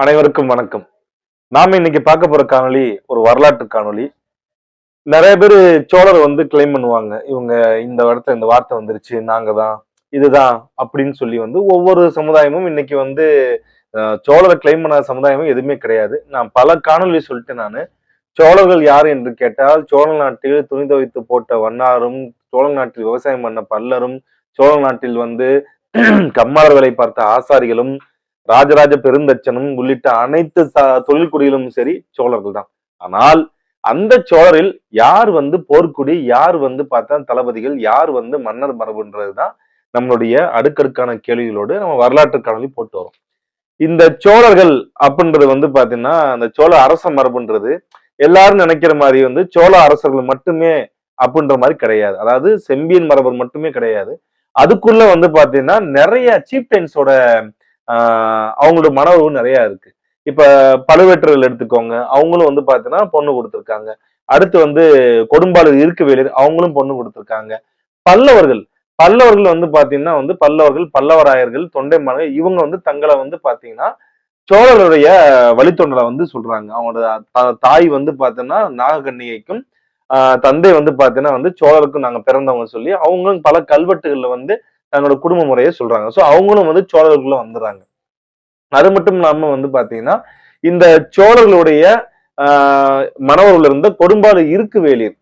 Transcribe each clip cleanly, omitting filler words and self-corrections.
அனைவருக்கும் வணக்கம். நாம இன்னைக்கு பார்க்க போற காணொளி ஒரு வரலாற்று காணொளி. நிறைய பேரு சோழர் கிளைம் பண்ணுவாங்க. இவங்க இந்த இடத்துல இந்த வார்த்தை வந்துருச்சு, நாங்க தான், இதுதான் அப்படின்னு சொல்லி ஒவ்வொரு சமுதாயமும் இன்னைக்கு சோழரை கிளைம் பண்ணாத சமுதாயமும் எதுவுமே கிடையாது. நான் பல காணொளி சொல்லிட்டேன் நானு. சோழர்கள் யார் என்று கேட்டால், சோழ நாட்டில் துணி துவைத்து போட்ட வண்ணாரும், சோழ நாட்டில் விவசாயம் பண்ண பல்லரும், சோழ நாட்டில் கம்மாளர் வேலை பார்த்த ஆசாரிகளும், ராஜராஜ பெருந்தச்சனும் உள்ளிட்ட அனைத்து தொழில்குடிகளும் சரி சோழர்கள் தான். ஆனால் அந்த சோழரில் யார் போர்க்குடி, யார் பார்த்தா தளபதிகள், யார் மன்னர் மரபுன்றதுதான் நம்மளுடைய அடுக்கடுக்கான கேள்விகளோடு நம்ம வரலாற்று காணொலி போட்டு வரோம். இந்த சோழர்கள் அப்படின்றது பாத்தீங்கன்னா, அந்த சோழ அரச மரபுன்றது எல்லாரும் நினைக்கிற மாதிரி சோழ அரசர்கள் மட்டுமே அப்படின்ற மாதிரி கிடையாது. அதாவது செம்பியன் மரபர் மட்டுமே கிடையாது. அதுக்குள்ள பாத்தீங்கன்னா நிறைய சீப்டைன்ஸோட அவங்களோட மனவு நிறைய இருக்கு. இப்ப பழுவேற்றர்கள் எடுத்துக்கோங்க, அவங்களும் பாத்தீங்கன்னா பொண்ணு கொடுத்திருக்காங்க. அடுத்து கொடும்பாளூர் இருக்குவேலர் அவங்களும் பொண்ணு கொடுத்திருக்காங்க. பல்லவர்கள் பல்லவர்கள் பாத்தீங்கன்னா பல்லவர்கள், பல்லவராயர்கள், தொண்டைமான்கள் இவங்க தங்களை பாத்தீங்கன்னா சோழருடைய வழித்தொண்டரை சொல்றாங்க. அவங்களோட தாய் பாத்தீங்கன்னா நாகக்கண்ணிகைக்கும் தந்தை பாத்தீங்கன்னா சோழருக்கும் நாங்க பிறந்தவங்க சொல்லி அவங்களும் பல கல்வெட்டுகள்ல தங்களோட குடும்ப முறையை சொல்றாங்க. சோ அவங்களும் சோழர்களுக்குள்ள வந்துடுறாங்க. அது மட்டும் இல்லாம பாத்தீங்கன்னா இந்த சோழர்களுடைய மனவர்கள் இருந்த கொடும்பாடு இருக்கு வேளிர்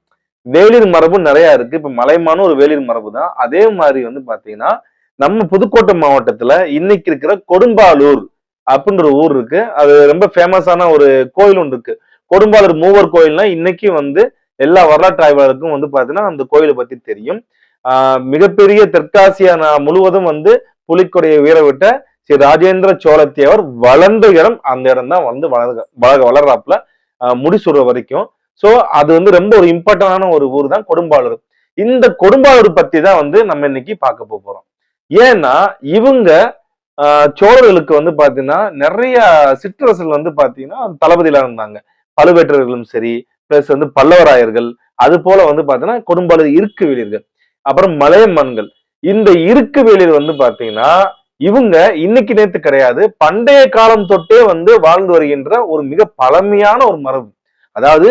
வேளிர் மரபு நிறைய இருக்கு. இப்ப மலைமான ஒரு வேளிர் மரபு தான். அதே மாதிரி பாத்தீங்கன்னா நம்ம புதுக்கோட்டை மாவட்டத்துல இன்னைக்கு இருக்கிற கொடும்பாலூர் அப்படின்ற ஊர் இருக்கு. அது ரொம்ப ஃபேமஸான ஒரு கோயில் ஒன்று இருக்கு. கொடும்பாலூர் மூவர் கோயில்னா இன்னைக்கு எல்லா வரலாற்று ஆய்வாளருக்கும் பாத்தீங்கன்னா அந்த கோயிலை பத்தி தெரியும். மிகப்பெரிய தெற்காசியா முழுவதும் புலிக்கொடையை உயர விட்ட ஸ்ரீ ராஜேந்திர சோழத்தேவர் வளர்ந்த இடம் அந்த இடம் தான் வளர்றாப்புல முடிசூற வரைக்கும். சோ அது ரொம்ப ஒரு இம்பார்ட்டன்டான ஒரு ஊர் தான் கொடும்பாலூர். இந்த கொடும்பாலூர் பத்தி தான் நம்ம இன்னைக்கு பார்க்க போறோம். ஏன்னா இவங்க சோழர்களுக்கு பாத்தீங்கன்னா நிறைய சிற்றரசர்கள் பாத்தீங்கன்னா தளபதியில இருந்தாங்க. பழுவேற்றர்களும் சரி, பிளஸ் பல்லவராயர்கள், அது போல பாத்தீங்கன்னா கொடும்பாலூர் இருக்கு வேளிர்கள், அப்புறம் மலையமான்கள். இந்த இருக்கு வேளிர் பாத்தீங்கன்னா இவங்க இன்னைக்கு நேத்து கிடையாது, பண்டைய காலம் தொட்டே வாழ்ந்து வருகின்ற ஒரு மிக பழமையான ஒரு மரபு. அதாவது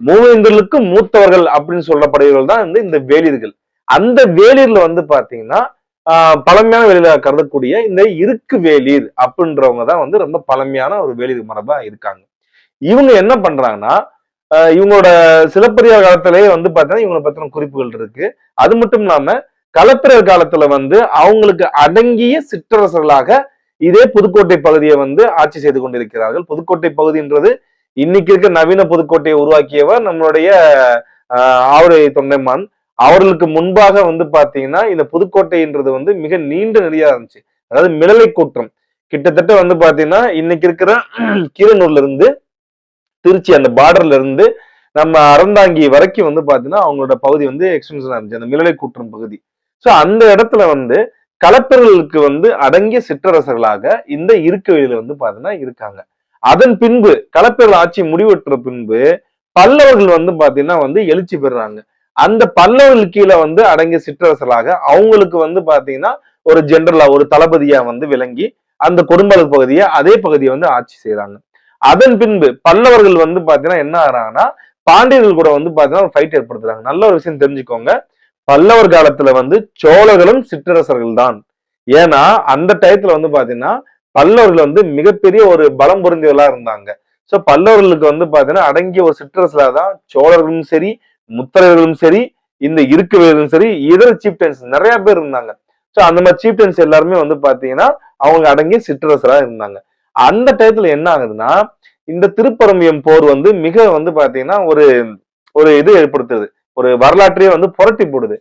மூவேந்தர்களுக்கு மூத்தவர்கள் அப்படின்னு சொல்லப்படுகிறவர்கள் தான் இந்த வேளிர்கள். அந்த வேளிர்ல பாத்தீங்கன்னா பழமையான வேலியில கருதக்கூடிய இந்த இருக்கு வேளிர் அப்படின்றவங்க தான் ரொம்ப பழமையான ஒரு வேளிர் மரபா இருக்காங்க. இவங்க என்ன பண்றாங்கன்னா இவங்களோட சிலப்பதிகார காலத்திலேயே பாத்தீங்கன்னா இவங்களை பத்தின குறிப்புகள் இருக்கு. அது மட்டும் இல்லாம களப்பிரர் காலத்துல அவங்களுக்கு அடங்கிய சிற்றரசர்களாக இதே புதுக்கோட்டை பகுதியை ஆட்சி செய்து கொண்டிருக்கிறார்கள். புதுக்கோட்டை பகுதின்றது இன்னைக்கு இருக்க நவீன புதுக்கோட்டையை உருவாக்கியவர் நம்மளுடைய ஆவுடை தொண்டைமான். அவர்களுக்கு முன்பாக பாத்தீங்கன்னா இந்த புதுக்கோட்டைன்றது மிக நீண்ட நெறியா இருந்துச்சு. அதாவது மிளலை கூற்றம் கிட்டத்தட்ட பாத்தீங்கன்னா இன்னைக்கு இருக்கிற கீரனூர்ல இருந்து திருச்சி அந்த பார்டர்ல இருந்து நம்ம அறந்தாங்கி வரைக்கும் பாத்தீங்கன்னா அவங்களோட பகுதி எக்ஸ்டென்ஷனா இருந்துச்சு, அந்த மிளலை கூற்றம் பகுதி. சோ அந்த இடத்துல களப்பிரர்களுக்கு அடங்கிய சிற்றரசர்களாக இந்த இருக்கு வேலியில பாத்தீங்கன்னா இருக்காங்க. அதன் பின்பு களப்பிரர்கள் ஆட்சி முடிவெற்ற பின்பு பல்லவர்கள் பாத்தீங்கன்னா எழுச்சி பெறுறாங்க. அந்த பல்லவர்கள் கீழே அடங்கிய சிற்றரசர்களாக அவங்களுக்கு பாத்தீங்கன்னா ஒரு ஜெனரலா ஒரு தளபதியா விளங்கி அந்த கொடும்பாலூர் பகுதியை அதே பகுதியை ஆட்சி செய்யறாங்க. அதன் பின்பு பல்லவர்கள் பாத்தீங்கன்னா என்ன ஆறாங்கன்னா பாண்டியர்கள் கூட பாத்தீங்கன்னா ஒரு ஃபைட் ஏற்படுத்துறாங்க. நல்ல ஒரு விஷயம் தெரிஞ்சுக்கோங்க, பல்லவர் காலத்துல சோழர்களும் சிற்றரசர்கள் தான். ஏன்னா அந்த டயத்துல பாத்தீங்கன்னா பல்லவர்கள் மிகப்பெரிய ஒரு பலம் பொருந்தியவர்களா இருந்தாங்க. சோ பல்லவர்களுக்கு பாத்தீங்கன்னா அடங்கிய ஒரு சிற்றரசலா தான் சோழர்களும் சரி, முத்தரையர்களும் சரி, இந்த இருக்கு வேலிரும் சரி, இதர சீப்டைன்ஸ் நிறைய பேர் இருந்தாங்க. சோ அந்த மாதிரி சீப்டைன்ஸ் எல்லாருமே பாத்தீங்கன்னா அவங்க அடங்கிய சிற்றரசரா இருந்தாங்க. அந்த டயத்துல என்ன ஆகுதுன்னா இந்த திருப்பரம்பியம் போர் மிக பாத்தீங்கன்னா ஒரு ஒரு இது ஏற்படுத்துது, ஒரு வரலாற்றையே புரட்டி போடுது.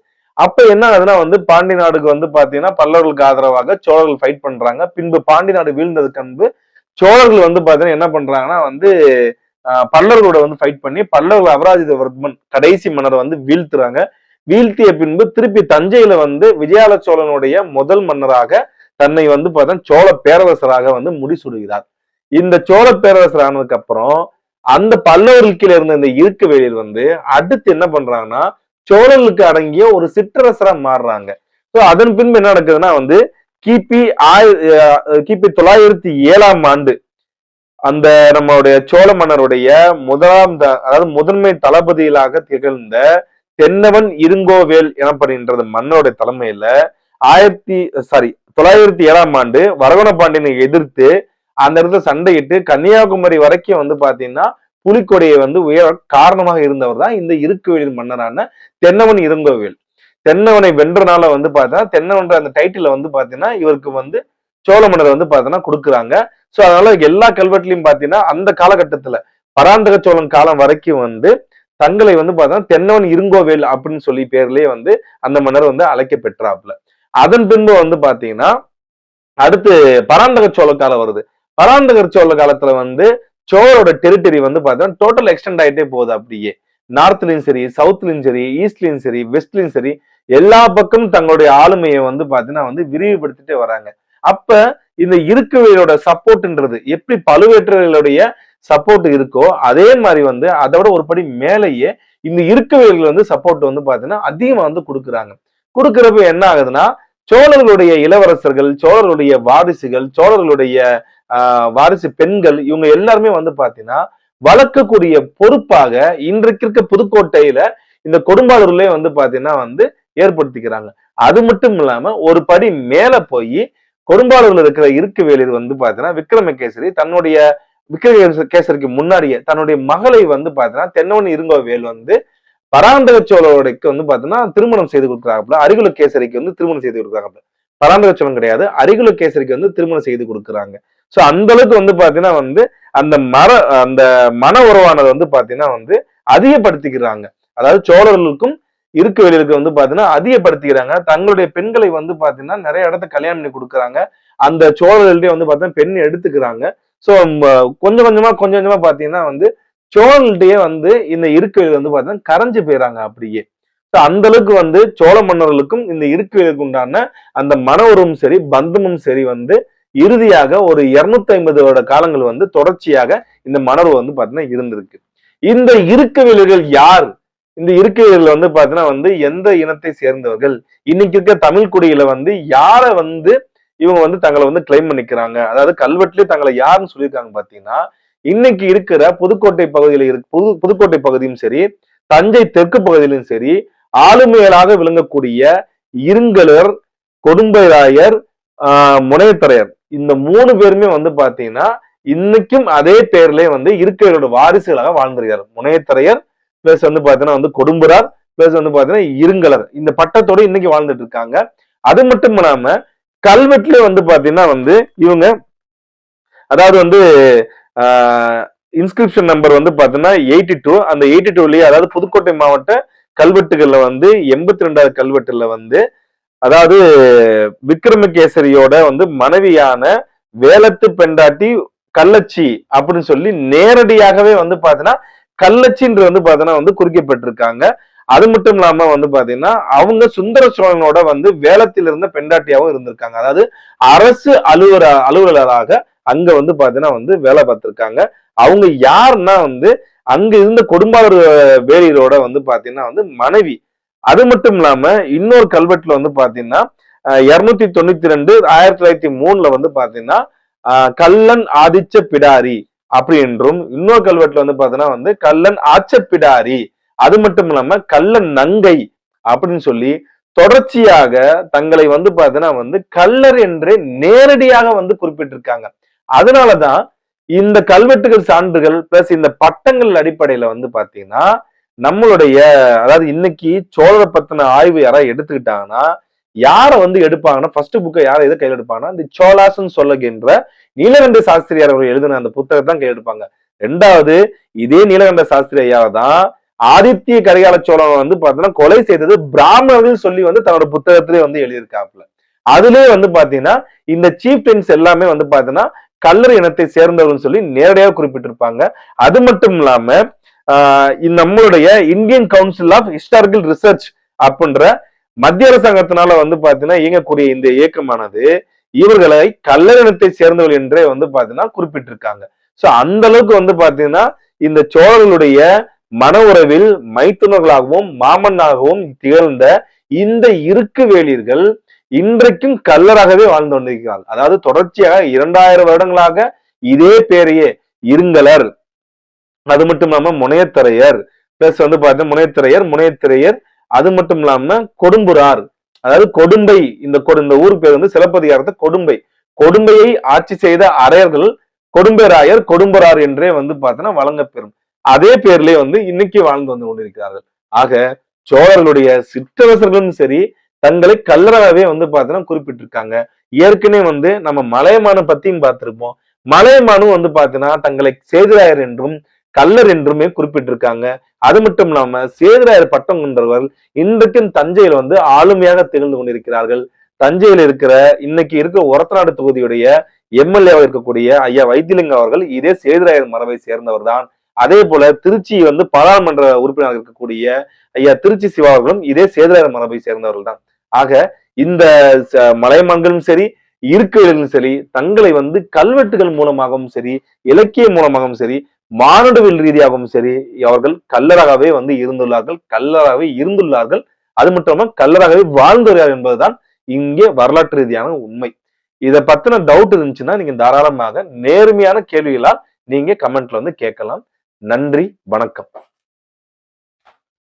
அப்ப என்ன ஆகுதுன்னா பாண்டி நாடுக்கு பாத்தீங்கன்னா பல்லவர்களுக்கு ஆதரவாக சோழர்கள் ஃபைட் பண்றாங்க. பின்பு பாண்டி நாடு வீழ்ந்ததுக்கு அன்பு சோழர்கள் பாத்தீங்கன்னா என்ன பண்றாங்கன்னா பல்லவர்களோட ஃபைட் பண்ணி பல்லவர்கள் அபராஜிதவர்மன் கடைசி மன்னர் வீழ்த்துறாங்க. வீழ்த்திய பின்பு திருப்பி தஞ்சையில விஜயால சோழனுடைய முதல் மன்னராக தன்னை பார்த்தீங்கன்னா சோழ பேரரசராக முடிசூடுகிறார். இந்த சோழ பேரரசர் ஆனதுக்கு அப்புறம் அந்த பல்லவர்கள் கீழே இருந்த இந்த இருக்கு வேலியர் அடுத்து என்ன பண்றாங்கன்னா சோழர்களுக்கு அடங்கிய ஒரு சிற்றரசரா மாறுறாங்க. சோ அதன் பின்பு என்ன நடக்குதுன்னா கிபி 907 அந்த நம்மளுடைய சோழ மன்னருடைய அதாவது முதன்மை தளபதிகளாக திகழ்ந்த தென்னவன் இருங்கோவேல் எனப்படுகின்றது மன்னருடைய தலைமையில 907ஆம் ஆண்டு வரகுண பாண்டியனை எதிர்த்து அந்த இடத்துல சண்டையிட்டு கன்னியாகுமரி வரைக்கும் வந்து பாத்தீங்கன்னா புலிக்கொடியை வந்து உயர காரணமாக இருந்தவர் தான் இந்த இருக்குவேலின் மன்னரான தென்னவன் இருங்கோவேல். தென்னவனை வென்றனால வந்து பாத்தீங்கன்னா தென்னவன்ற அந்த டைட்டில வந்து பாத்தீங்கன்னா இவருக்கு வந்து சோழ மன்னர் வந்து பாத்தீங்கன்னா கொடுக்குறாங்க. சோ அதனால எல்லா கல்வெட்டுலயும் பாத்தீங்கன்னா அந்த காலகட்டத்துல பராந்தக சோழன் காலம் வரைக்கும் வந்து தங்களை வந்து பாத்தீங்கன்னா தென்னவன் இருங்கோவேல் அப்படின்னு சொல்லி பேர்லயே வந்து அந்த மன்னர் வந்து அழைக்க பெற்றாப்ல. அதன் பின்பு வந்து பாத்தீங்கன்னா அடுத்து பராந்தக சோழ காலம் வருது. பராந்தக சோழ காலத்துல வந்து சோழரோட டெரிட்டரி வந்து பாத்தீங்கன்னா டோட்டல் எக்ஸ்டெண்ட் ஆயிட்டே போகுது. அப்படியே நார்த்லயும் சரி, சவுத்லயும் சரி, ஈஸ்ட்லயும் சரி, வெஸ்ட்லயும் சரி, எல்லா பக்கமும் தங்களுடைய ஆளுமையை வந்து பாத்தீங்கன்னா வந்து விரிவுபடுத்திட்டே வராங்க. அப்ப இந்த இருக்குவேலோட சப்போர்ட்ன்றது எப்படி பழுவேற்றர்களுடைய சப்போர்ட் இருக்கோ அதே மாதிரி வந்து அதை விட ஒரு படி மேலேயே இந்த இருக்குவேல்கள் வந்து சப்போர்ட் வந்து பாத்தீங்கன்னா அதிகமா வந்து கொடுக்குறாங்க. கொடுக்கறப்ப என்ன ஆகுதுன்னா சோழர்களுடைய இளவரசர்கள், சோழர்களுடைய வாரிசுகள், சோழர்களுடைய வாரிசு பெண்கள் இவங்க எல்லாருமே வந்து பாத்தீங்கன்னா வளர்க்கக்கூடிய பொறுப்பாக இன்றைக்கு இருக்க புதுக்கோட்டையில இந்த கொடும்பாளூர்லயே வந்து பாத்தீங்கன்னா வந்து ஏற்படுத்திக்கிறாங்க. அது மட்டும் இல்லாம ஒரு படி மேல போய் கொடும்பாளூர்ல இருக்கிற இருக்குவேலர் வந்து பாத்தீங்கன்னா விக்ரமகேசரி தன்னுடைய விக்ரமகேசரிக்கு முன்னாடியே தன்னுடைய மகளை வந்து பாத்தீங்கன்னா தென்னவன் இருங்கோவேல் வந்து பராந்தக சோழருக்கு வந்து பாத்தீங்கன்னா திருமணம் செய்து கொடுக்குறாங்க. அரிகுலகேசரிக்கு வந்து திருமணம் செய்து கொடுக்குறாங்க. பராந்தக சோழன் கிடையாது, அரிகுலகேசரிக்கு வந்து திருமணம் செய்து கொடுக்குறாங்க. சோ அந்த அளவுக்கு வந்து பாத்தீங்கன்னா வந்து அந்த அந்த மன உறவானது வந்து பாத்தீங்கன்னா வந்து அதிகப்படுத்திக்கிறாங்க. அதாவது சோழர்களுக்கும் இருக்குவேலருக்கு வந்து பாத்தீங்கன்னா அதிகப்படுத்திக்கிறாங்க. தங்களுடைய பெண்களை வந்து பாத்தீங்கன்னா நிறைய இடத்த கல்யாணம் பண்ணி கொடுக்குறாங்க. அந்த சோழர்கள்டே வந்து பாத்தீங்கன்னா பெண் எடுத்துக்கிறாங்க. சோ கொஞ்சம் கொஞ்சமா பாத்தீங்கன்னா வந்து சோழர்கள்டயே வந்து இந்த இருக்குவேலர் வந்து பாத்தீங்கன்னா கரைஞ்சு போயிறாங்க அப்படியே. அந்த அளவுக்கு வந்து சோழ மன்னர்களுக்கும் இந்த இருக்குவேலருக்கு உண்டான அந்த மன உறவும் சரி, பந்தமும் சரி வந்து இறுதியாக ஒரு 250 வருட காலங்கள் வந்து தொடர்ச்சியாக இந்த மணர்வு வந்து பாத்தீங்கன்னா இருந்திருக்கு. இந்த இருக்குவேலர்கள் யார்? இந்த இருக்கைகள் வந்து பாத்தீங்கன்னா வந்து எந்த இனத்தை சேர்ந்தவர்கள்? இன்னைக்கு இருக்க தமிழ் குடியில வந்து யார வந்து இவங்க வந்து தங்களை வந்து கிளைம் பண்ணிக்கிறாங்க? அதாவது கல்வெட்டுலயே தங்களை யாருன்னு சொல்லியிருக்காங்க பாத்தீங்கன்னா இன்னைக்கு இருக்கிற புதுக்கோட்டை பகுதியில புதுக்கோட்டை பகுதியும் சரி, தஞ்சை தெற்கு பகுதியிலும் சரி, ஆளுமைகளாக விளங்கக்கூடிய இருங்கலர், கொடும்பைராயர், முனையத்தரையர் இந்த 3 பேருமே வந்து பாத்தீங்கன்னா இன்னைக்கும் அதே பேர்லயே வந்து இருக்கைகளோட வாரிசுகளாக வாழ்ந்திருக்காரு. முனையத்தரையர் பிளஸ் வந்து பாத்தீங்கன்னா வந்து கொடும்புரார் பிளஸ் வந்து பாத்தீங்கன்னா இருங்கலர் இந்த பட்டத்தோட இன்னைக்கு வாழ்ந்துட்டு இருக்காங்க. அது மட்டும் இல்லாம கல்வெட்டுல வந்து பாத்தீங்கன்னா வந்து இவங்க அதாவது வந்து இன்ஸ்கிரிப்ஷன் நம்பர் வந்து பாத்தீங்கன்னா 82. அந்த 82லயே அதாவது புதுக்கோட்டை மாவட்ட கல்வெட்டுகள்ல வந்து 82வது கல்வெட்டுல வந்து அதாவது விக்ரமகேசரியோட வந்து மனைவியான வேலத்து பெண்டாட்டி கள்ளச்சி அப்படின்னு சொல்லி நேரடியாகவே வந்து பாத்தீங்கன்னா கள்ளச்சின்ற வந்து பாத்தீங்கன்னா வந்து குறிக்கப்பட்டிருக்காங்க. அது மட்டும் இல்லாம வந்து பாத்தீங்கன்னா அவங்க சுந்தர சோழனோட வந்து வேலத்தில் இருந்த பெண்டாட்டியாவும் இருந்திருக்காங்க. அதாவது அரசு அலுவலராக அங்க வந்து பாத்தீங்கன்னா வந்து வேலை பார்த்திருக்காங்க. அவங்க யாருன்னா வந்து அங்க இருந்த கொடும்பாளூர் வேலியரோட வந்து பாத்தீங்கன்னா வந்து மனைவி. அது மட்டும் இல்லாம இன்னொரு கல்வெட்டுல வந்து பாத்தீங்கன்னா 292 1903 வந்து பாத்தீங்கன்னா கல்லன் ஆதிச்ச பிடாரி அப்படி என்றும், இன்னொரு கல்வெட்டுல வந்து பாத்தீங்கன்னா வந்து கல்லன் ஆச்சப்பிடாரி, அது மட்டும் இல்லாம கல்லன் நங்கை அப்படின்னு சொல்லி தொடர்ச்சியாக தங்களை வந்து பாத்தீங்கன்னா வந்து கல்லர் என்றே நேரடியாக வந்து குறிப்பிட்டிருக்காங்க. அதனாலதான் இந்த கல்வெட்டுகள் சான்றுகள் பிளஸ் இந்த பட்டங்கள் அடிப்படையில வந்து பாத்தீங்கன்னா நம்மளுடைய அதாவது இன்னைக்கு சோழரை பத்தின ஆய்வு யாராவது எடுத்துக்கிட்டாங்கன்னா யார வந்து எடுப்பாங்கன்னா ஃபர்ஸ்ட் புக்கை யாரை எதை கையில் எடுப்பாங்கன்னா இந்த சோலாசன் சொல்லுகின்ற நீலகண்ட சாஸ்திரியார் அவர்கள் எழுதின அந்த புத்தகத்தை தான் கையில் எடுப்பாங்க. ரெண்டாவது இதே நீலகண்ட சாஸ்திரி ஐயாவை தான் ஆதித்ய கரிகால சோழன் வந்து பாத்தீங்கன்னா கொலை செய்தது பிராமணர்கள் சொல்லி வந்து தன்னோட புத்தகத்திலே வந்து எழுதியிருக்காப்புல. அதுலயே வந்து பாத்தீங்கன்னா இந்த சீஃப் டென்ஸ் எல்லாமே வந்து பாத்தீங்கன்னா கல்லர் இனத்தை சேர்ந்தவர்கள் சொல்லி நேரடியாக குறிப்பிட்டிருப்பாங்க. அது மட்டும் இல்லாம நம்மளுடைய Indian Council of Historical Research அப்படின்ற மத்திய அரசாங்கத்தினால வந்து பாத்தீங்கன்னா இயங்கக்கூடிய இந்த இயக்கமானது இவர்களை கல்லர் இனத்தை சேர்ந்தவர்கள் என்றே வந்து பாத்தீங்கன்னா குறிப்பிட்டிருக்காங்க. சோ அந்த அளவுக்கு வந்து பாத்தீங்கன்னா இந்த சோழர்களுடைய மன உறவில் மைத்துனர்களாகவும் மாமன்னாகவும் திகழ்ந்த இந்த இருக்கு வேலியர்கள் இன்றைக்கும் கல்லராகவே வாழ்ந்து கொண்டிருக்கிறார்கள். அதாவது தொடர்ச்சியாக 2000 வருடங்களாக இதே பேரையே இருங்கலர், அது மட்டும் இல்லாம முனையத்தரையர், பிளஸ் வந்து பாத்தீங்கன்னா முனையத்திரையர், அது மட்டும் இல்லாம கொடும்புரார், அதாவது கொடும்பை. இந்த ஊர் பேர் வந்து சிலப்பதிகாரத்தை கொடும்பை. கொடும்பையை ஆட்சி செய்த அரையர்கள் கொடும்பராயர், கொடும்பரார் என்றே வந்து பார்த்தோன்னா வழங்கப்பெறும். அதே பேர்லயே வந்து இன்னைக்கு வாழ்ந்து வந்து கொண்டிருக்கிறார்கள். ஆக சோழர்களுடைய சிற்றரசர்களும் சரி தங்களை கல்லராகவே வந்து பார்த்தோன்னா குறிப்பிட்டிருக்காங்க. ஏற்கனவே வந்து நம்ம மலையமானை பத்தியும் பார்த்திருப்போம். மலையமானும் வந்து பார்த்தீங்கன்னா தங்களை சேதுராயர் என்றும் கல்லர் என்றுமே குறிப்பிட்டிருக்காங்க. அது மட்டும் இல்லாம சேதுராயர் பட்டம் கொண்டவர்கள் இன்றைக்கும் தஞ்சையில் வந்து ஆளுமையாக திகழ்ந்து கொண்டிருக்கிறார்கள். தஞ்சையில் இருக்கிற இன்னைக்கு இருக்க ஒரத்தநாடு தொகுதியுடைய எம்எல்ஏவாக இருக்கக்கூடிய ஐயா வைத்திலிங்கம் அவர்கள் இதே சேதுராயர் மரபை சேர்ந்தவர் தான். அதே போல திருச்சி வந்து பாராளுமன்ற உறுப்பினராக இருக்கக்கூடிய ஐயா திருச்சி சிவா அவர்களும் இதே சேதுராயர் மரபை சேர்ந்தவர்கள் தான். ஆக இந்த மலையமான்களும் சரி இருக்கைகளும் சரி தங்களை வந்து கல்வெட்டுகள் மூலமாகவும் சரி இலக்கிய மூலமாகவும் சரி மானுடவியல் ரீதியாகவும் சரி அவர்கள் கல்லராகவே வந்து இருந்துள்ளார்கள். அது மட்டும் இல்லாமல் கல்லராகவே வாழ்ந்துள்ளார் என்பதுதான் இங்கே வரலாற்று ரீதியான உண்மை. இதை பத்தின டவுட் இருந்துச்சுன்னா நீங்க தாராளமாக நேர்மையான கேள்விகளால் நீங்க கமெண்ட்ல வந்து கேட்கலாம். நன்றி, வணக்கம்.